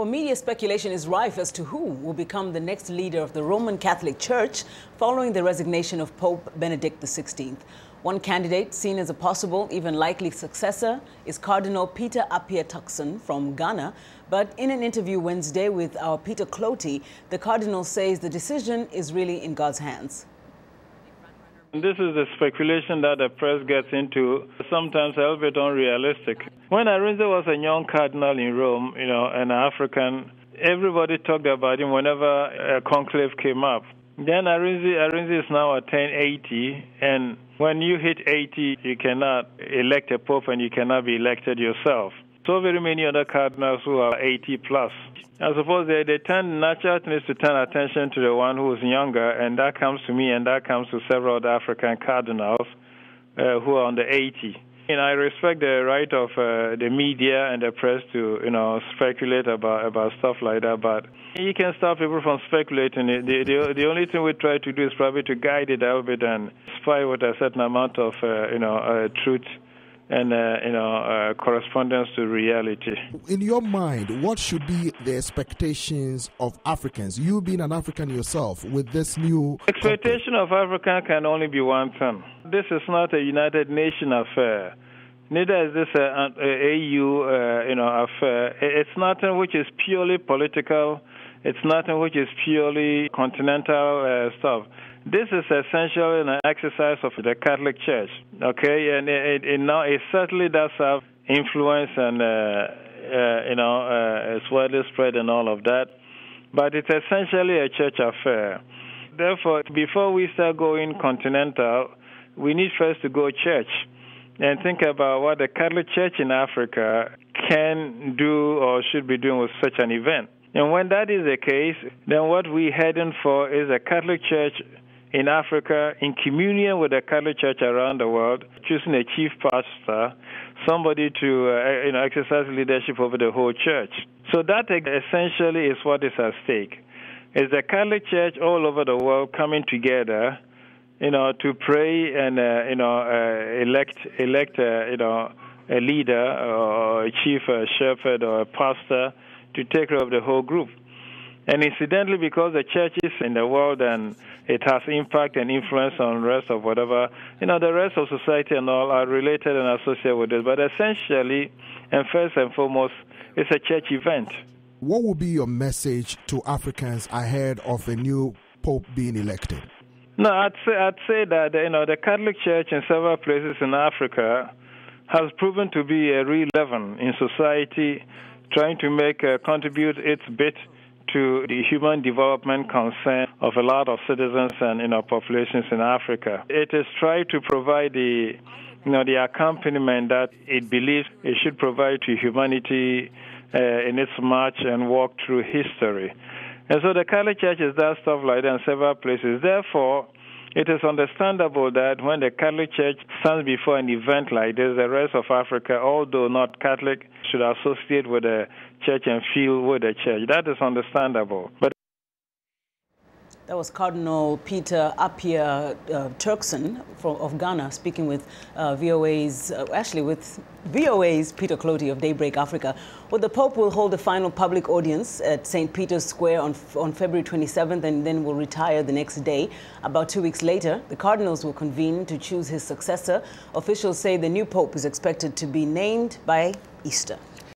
Well, media speculation is rife as to who will become the next leader of the Roman Catholic Church following the resignation of Pope Benedict XVI. One candidate seen as a possible, even likely successor is Cardinal Peter Appiah Turkson from Ghana. But in an interview Wednesday with our Peter Clottey, the Cardinal says the decision is really in God's hands. This is the speculation that the press gets into, sometimes a little bit unrealistic. When Arinze was a young cardinal in Rome, an African, everybody talked about him whenever a conclave came up. Then Arinze is now attained 80, and when you hit 80, you cannot elect a pope and you cannot be elected yourself. So very many other cardinals who are 80 plus. I suppose they natural thing is to turn attention to the one who is younger, and that comes to me and that comes to several other African cardinals who are under 80. And I respect the right of the media and the press to, speculate about stuff like that, but you can stop people from speculating. The only thing we try to do is probably to guide it a little bit and spy with a certain amount of, truth and correspondence to reality. In your mind, what should be the expectations of Africans? You being an African yourself, with this new expectation of Africa can only be one thing. This is not a United Nations affair. Neither is this an AU affair. It's nothing which is purely political. It's nothing which is purely continental stuff. This is essentially an exercise of the Catholic Church, okay? And it certainly does have influence and, it's widely spread and all of that. But it's essentially a church affair. Therefore, before we start going continental, we need first to go church and think about what the Catholic Church in Africa can do or should be doing with such an event. And when that is the case, then what we're heading for is a Catholic Church in Africa, in communion with the Catholic Church around the world, choosing a chief pastor, somebody to exercise leadership over the whole church. So that essentially is what is at stake. Is the Catholic Church all over the world coming together, to pray and elect a leader or a chief shepherd or a pastor to take care of the whole group. And incidentally, because the church is in the world and it has impact and influence on the rest of whatever, the rest of society and all are related and associated with it. But essentially, and first and foremost, it's a church event. What will be your message to Africans ahead of a new pope being elected? No, I'd say that, the Catholic Church in several places in Africa has proven to be a real leaven in society, trying to contribute its bit to the human development concern of a lot of citizens and populations in Africa. It is trying to provide the accompaniment that it believes it should provide to humanity in its march and walk through history. And so the Catholic Church does stuff like that in several places. Therefore, it is understandable that when the Catholic Church stands before an event like this, the rest of Africa, although not Catholic, should associate with the church and feel with the church. That is understandable. But that was Cardinal Peter Appiah Turkson of Ghana, speaking with VOA's Peter Clottey of Daybreak Africa. Well, the Pope will hold a final public audience at St. Peter's Square on February 27th and then will retire the next day. About 2 weeks later, the cardinals will convene to choose his successor. Officials say the new Pope is expected to be named by Easter.